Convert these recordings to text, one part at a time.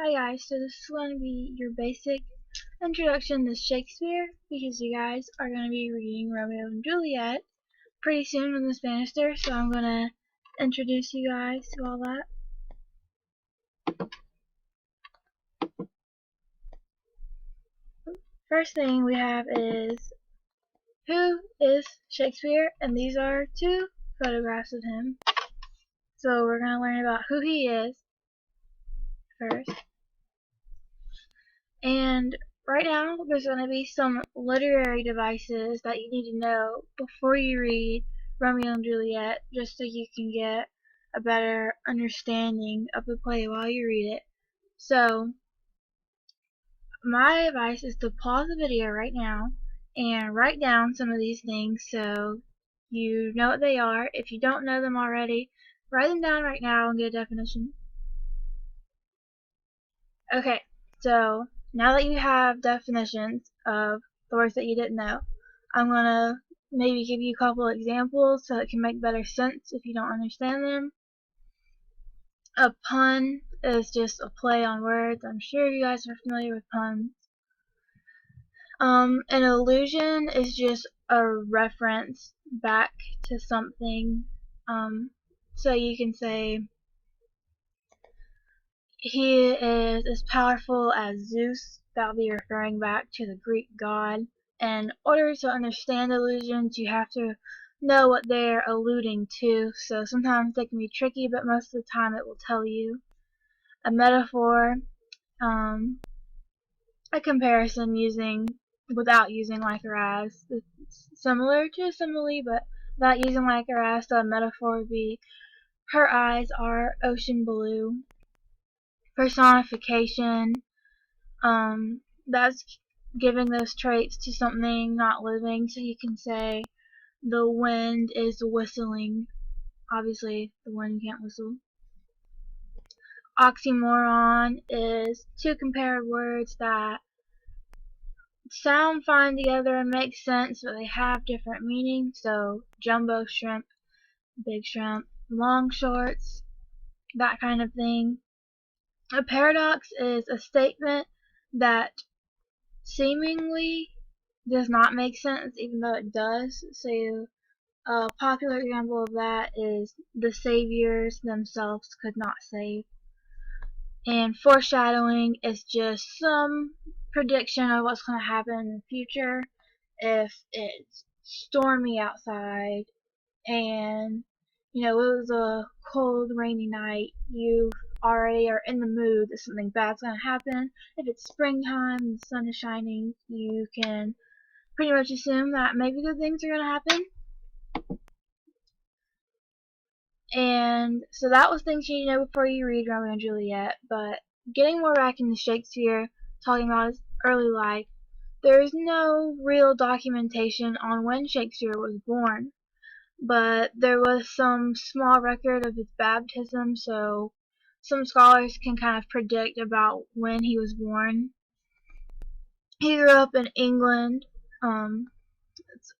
Hi guys, so this is going to be your basic introduction to Shakespeare because you guys are going to be reading Romeo and Juliet pretty soon in the Spanister, so I'm going to introduce you guys to all that. First thing we have is who is Shakespeare, and these are two photographs of him. So we're going to learn about who he is first. And right now, there's going to be some literary devices that you need to know before you read Romeo and Juliet, just so you can get a better understanding of the play while you read it. So, my advice is to pause the video right now and write down some of these things so you know what they are. If you don't know them already, write them down right now and get a definition. Okay, so now that you have definitions of the words that you didn't know, I'm going to maybe give you a couple examples so it can make better sense if you don't understand them. A pun is just a play on words. I'm sure you guys are familiar with puns. An allusion is just a reference back to something. So you can say, he is as powerful as Zeus. That will be referring back to the Greek god. And in order to understand allusions, you have to know what they're alluding to. So sometimes they can be tricky, but most of the time it will tell you. A metaphor, a comparison without using like or as. It's similar to a simile, but without using like or as. So a metaphor would be, her eyes are ocean blue. Personification, that's giving those traits to something not living, so you can say the wind is whistling. Obviously the wind can't whistle. Oxymoron is two compared words that sound fine together and make sense, but they have different meanings. So jumbo shrimp, big shrimp, long shorts, that kind of thing. A paradox is a statement that seemingly does not make sense, even though it does. So a popular example of that is the saviors themselves could not save. And foreshadowing is just some prediction of what's going to happen in the future. If it's stormy outside and it was a cold, rainy night, you already are in the mood that something bad's going to happen. If it's springtime and the sun is shining, you can pretty much assume that maybe good things are going to happen. And so that was things you need to know before you read Romeo and Juliet. But getting more back into Shakespeare, talking about his early life, there is no real documentation on when Shakespeare was born. But there was some small record of his baptism, so some scholars can kind of predict about when he was born. He grew up in England. It's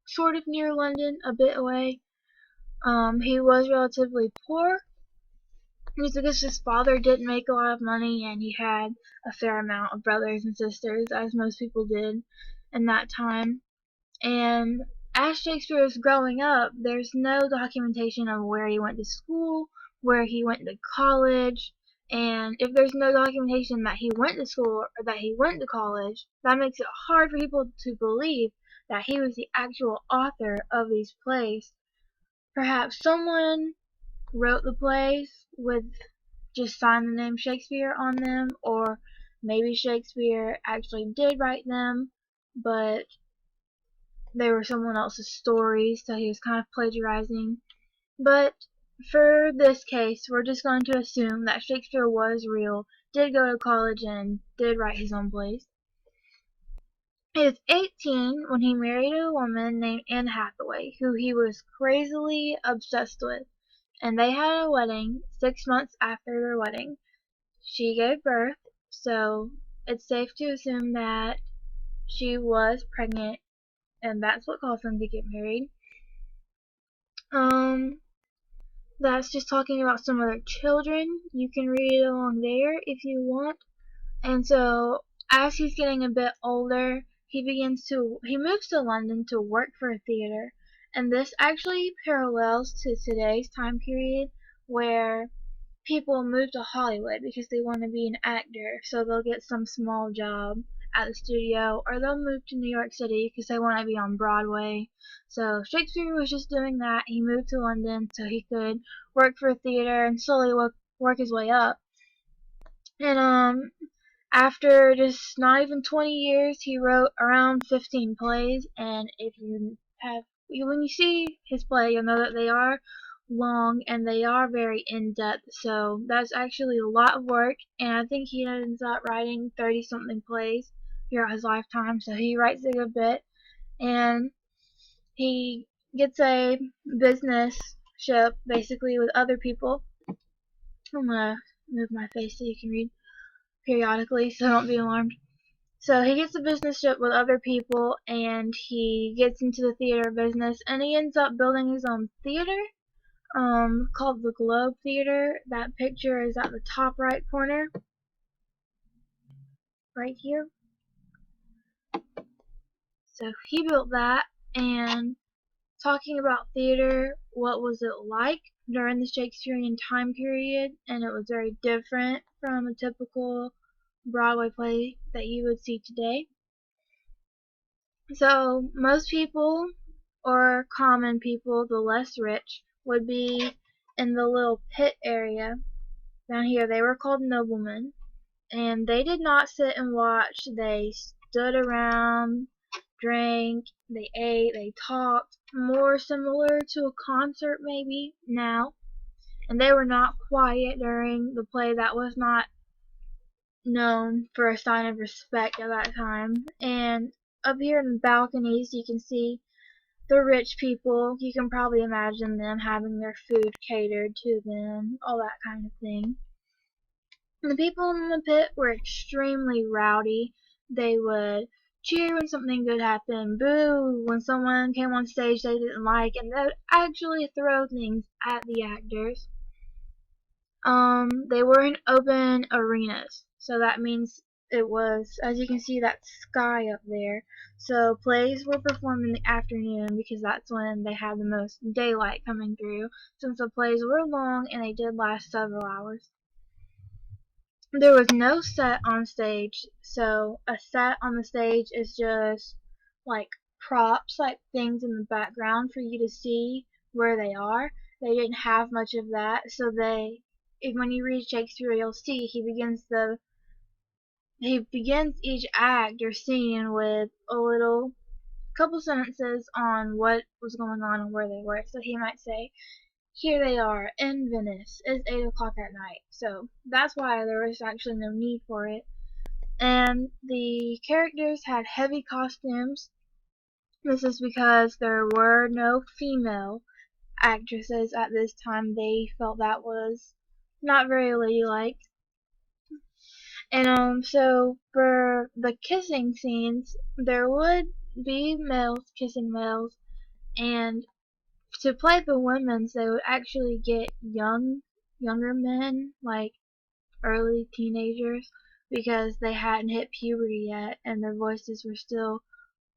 sort of near London, a bit away. He was relatively poor, just because his father didn't make a lot of money, and he had a fair amount of brothers and sisters, as most people did in that time. And as Shakespeare was growing up, there's no documentation of where he went to school, where he went to college, and if there's no documentation that he went to school or that he went to college, that makes it hard for people to believe that he was the actual author of these plays. Perhaps someone wrote the plays with just signed the name Shakespeare on them, or maybe Shakespeare actually did write them, but they were someone else's stories, so he was kind of plagiarizing. But for this case, we're just going to assume that Shakespeare was real, did go to college, and did write his own plays. He was 18 when he married a woman named Anne Hathaway, who he was crazily obsessed with, and they had a wedding 6 months after their wedding. She gave birth, so it's safe to assume that she was pregnant, and that's what caused them to get married. that's just talking about some of their children. You can read along there if you want. And so, as he's getting a bit older, he moves to London to work for a theater. And this actually parallels to today's time period where people move to Hollywood because they want to be an actor, so they'll get some small job at the studio, or they'll move to New York City because they want to be on Broadway. So Shakespeare was just doing that. He moved to London so he could work for a theater and slowly work his way up. And after just not even 20 years, he wrote around 15 plays, and if you have when you see his play, you'll know that they are long and they are very in-depth, so that's actually a lot of work, and I think he ends up writing 30-something plays throughout his lifetime, so he writes a good bit, and he gets a business ship, basically, with other people. I'm gonna move my face so you can read periodically, so don't be alarmed. So he gets a business trip with other people and he gets into the theater business and he ends up building his own theater called the Globe Theater. That picture is at the top right corner right here. So he built that, and talking about theater, what was it like during the Shakespearean time period, and it was very different from a typical Broadway play that you would see today. So most people, or common people, the less rich, would be in the little pit area down here. They were called noblemen, and they did not sit and watch. They stood around, drank, they ate, they talked, more similar to a concert maybe now. And they were not quiet during the play. That was not known for a sign of respect at that time. And up here in the balconies, you can see the rich people. You can probably imagine them having their food catered to them, all that kind of thing. And the people in the pit were extremely rowdy. They would cheer when something good happened, boo when someone came on stage they didn't like, and they would actually throw things at the actors. They were in open arenas, so that means it was, as you can see, that sky up there. So plays were performed in the afternoon because that's when they had the most daylight coming through, since the plays were long and they did last several hours. There was no set on stage, so a set on the stage is just like props, like things in the background for you to see where they are. They didn't have much of that, so when you read Shakespeare, you'll see he begins each act or scene with a little couple sentences on what was going on and where they were. So he might say, "Here they are in Venice. It's 8 o'clock at night." So that's why there was actually no need for it. And the characters had heavy costumes. This is because there were no female actresses at this time. They felt that was not very ladylike. And so for the kissing scenes, there would be males kissing males, and to play the women's, they would actually get younger men, like early teenagers, because they hadn't hit puberty yet, and their voices were still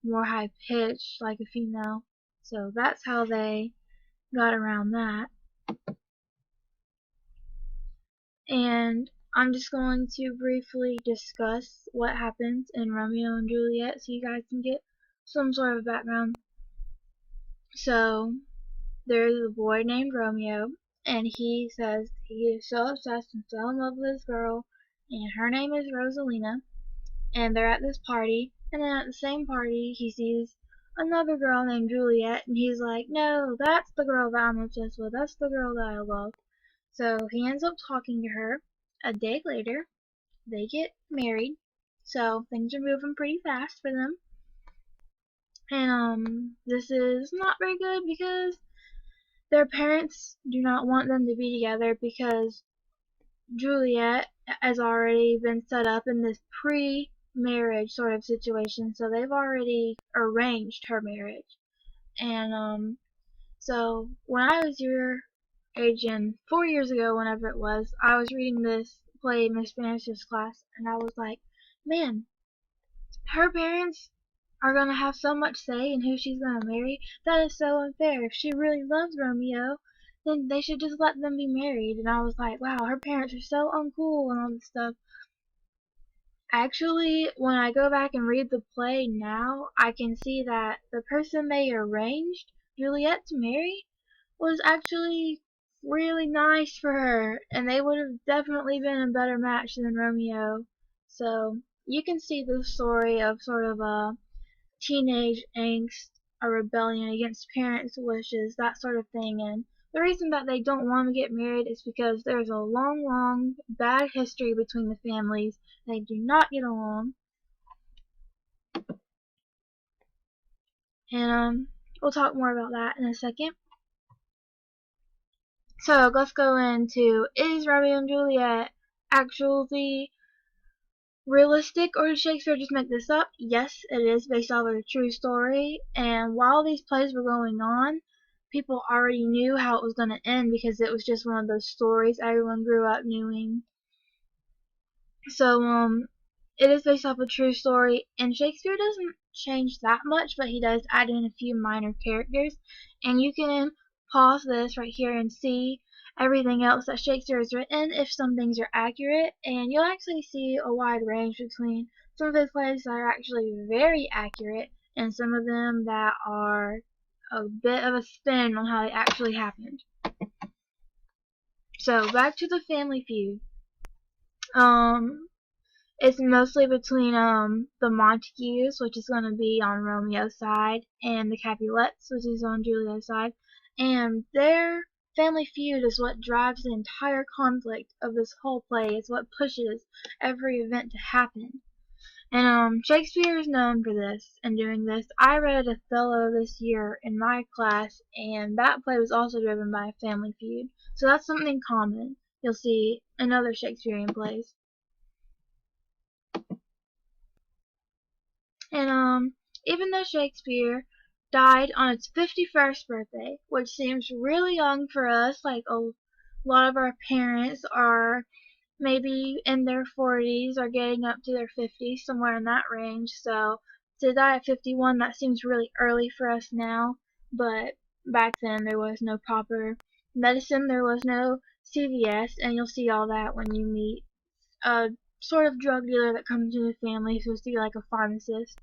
more high pitched, like a female. So that's how they got around that. And I'm just going to briefly discuss what happens in Romeo and Juliet so you guys can get some sort of background. So, there's a boy named Romeo, and he says he is so obsessed and so in love with this girl, and her name is Rosalina, and they're at this party, and then at the same party, he sees another girl named Juliet, and he's like, no, that's the girl that I'm obsessed with, that's the girl that I love. So he ends up talking to her. A day later, they get married, so things are moving pretty fast for them. And this is not very good because their parents do not want them to be together because Juliet has already been set up in this pre-marriage sort of situation, so they've already arranged her marriage. And so when I was age in 4 years ago, whenever it was, I was reading this play in Miss Spanish's class, and I was like, man, her parents are gonna have so much say in who she's gonna marry. That is so unfair. If she really loves Romeo, then they should just let them be married. And I was like, wow, her parents are so uncool and all this stuff. Actually, when I go back and read the play now, I can see that the person they arranged Juliet to marry was actually really nice for her, and they would have definitely been a better match than Romeo. So you can see the story of sort of a teenage angst, a rebellion against parents' wishes, that sort of thing. And the reason that they don't want to get married is because there's a long, long bad history between the families. They do not get along. And we'll talk more about that in a second. So let's go into, is Romeo and Juliet actually realistic, or did Shakespeare just make this up? Yes, it is based off of a true story, and while these plays were going on, people already knew how it was going to end because it was just one of those stories everyone grew up knowing. So, it is based off a true story, and Shakespeare doesn't change that much, but he does add in a few minor characters, and you can pause this right here and see everything else that Shakespeare has written if some things are accurate, and you'll actually see a wide range between some of his plays that are actually very accurate and some of them that are a bit of a spin on how they actually happened. So back to the family feud. It's mostly between the Montagues, which is going to be on Romeo's side, and the Capulets, which is on Juliet's side, and their family feud is what drives the entire conflict of this whole play. It's what pushes every event to happen. And Shakespeare is known for this and doing this. I read Othello this year in my class, and that play was also driven by a family feud. So that's something common you'll see in other Shakespearean plays. And even though Shakespeare died on its 51st birthday, which seems really young for us, like a lot of our parents are maybe in their 40s or getting up to their 50s, somewhere in that range. So to die at 51, that seems really early for us now, but back then there was no proper medicine, there was no CVS, and you'll see all that when you meet a sort of drug dealer that comes into the family who's supposed to be like a pharmacist.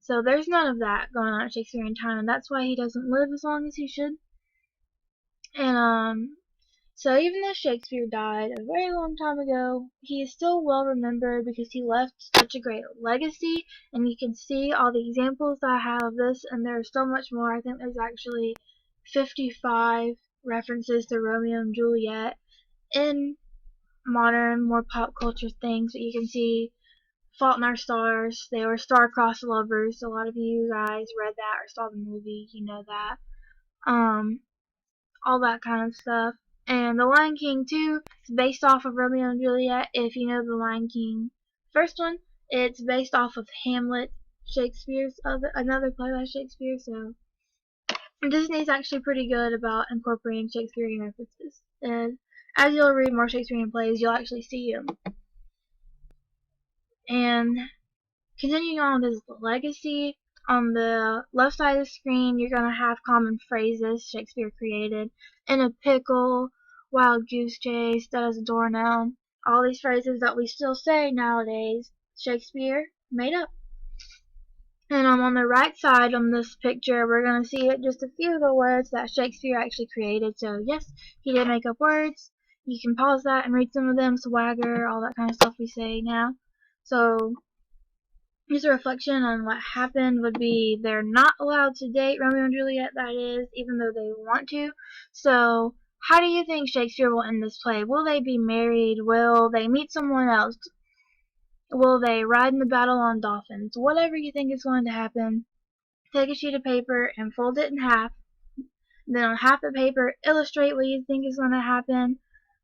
So there's none of that going on at Shakespearean time, and that's why he doesn't live as long as he should. And so even though Shakespeare died a very long time ago, he is still well remembered because he left such a great legacy, and you can see all the examples that I have of this, and there's so much more. I think there's actually 55 references to Romeo and Juliet in modern, more pop culture things, but you can see Fault in Our Stars. They were star-crossed lovers. A lot of you guys read that or saw the movie. You know that. All that kind of stuff. And The Lion King too is based off of Romeo and Juliet. If you know The Lion King first one, it's based off of Hamlet, Shakespeare's another play by Shakespeare. So Disney's actually pretty good about incorporating Shakespearean references. And as you'll read more Shakespearean plays, you'll actually see them. And continuing on with his legacy, on the left side of the screen, you're going to have common phrases Shakespeare created. In a pickle, wild goose chase, dead as a doornail. All these phrases that we still say nowadays, Shakespeare made up. And on the right side on this picture, we're going to see just a few of the words that Shakespeare actually created. So yes, he did make up words. You can pause that and read some of them, swagger, all that kind of stuff we say now. So just a reflection on what happened would be they're not allowed to date Romeo and Juliet, that is, even though they want to. So how do you think Shakespeare will end this play? Will they be married? Will they meet someone else? Will they ride in the battle on dolphins? Whatever you think is going to happen, take a sheet of paper and fold it in half. Then on half the paper, illustrate what you think is going to happen.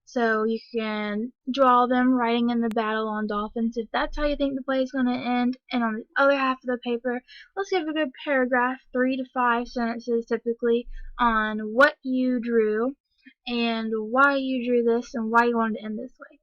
So you can draw them riding in the battle on dolphins if that's how you think the play is going to end. And on the other half of the paper, let's give a good paragraph, 3 to 5 sentences typically, on what you drew. and why you drew this and why you wanted to end this way.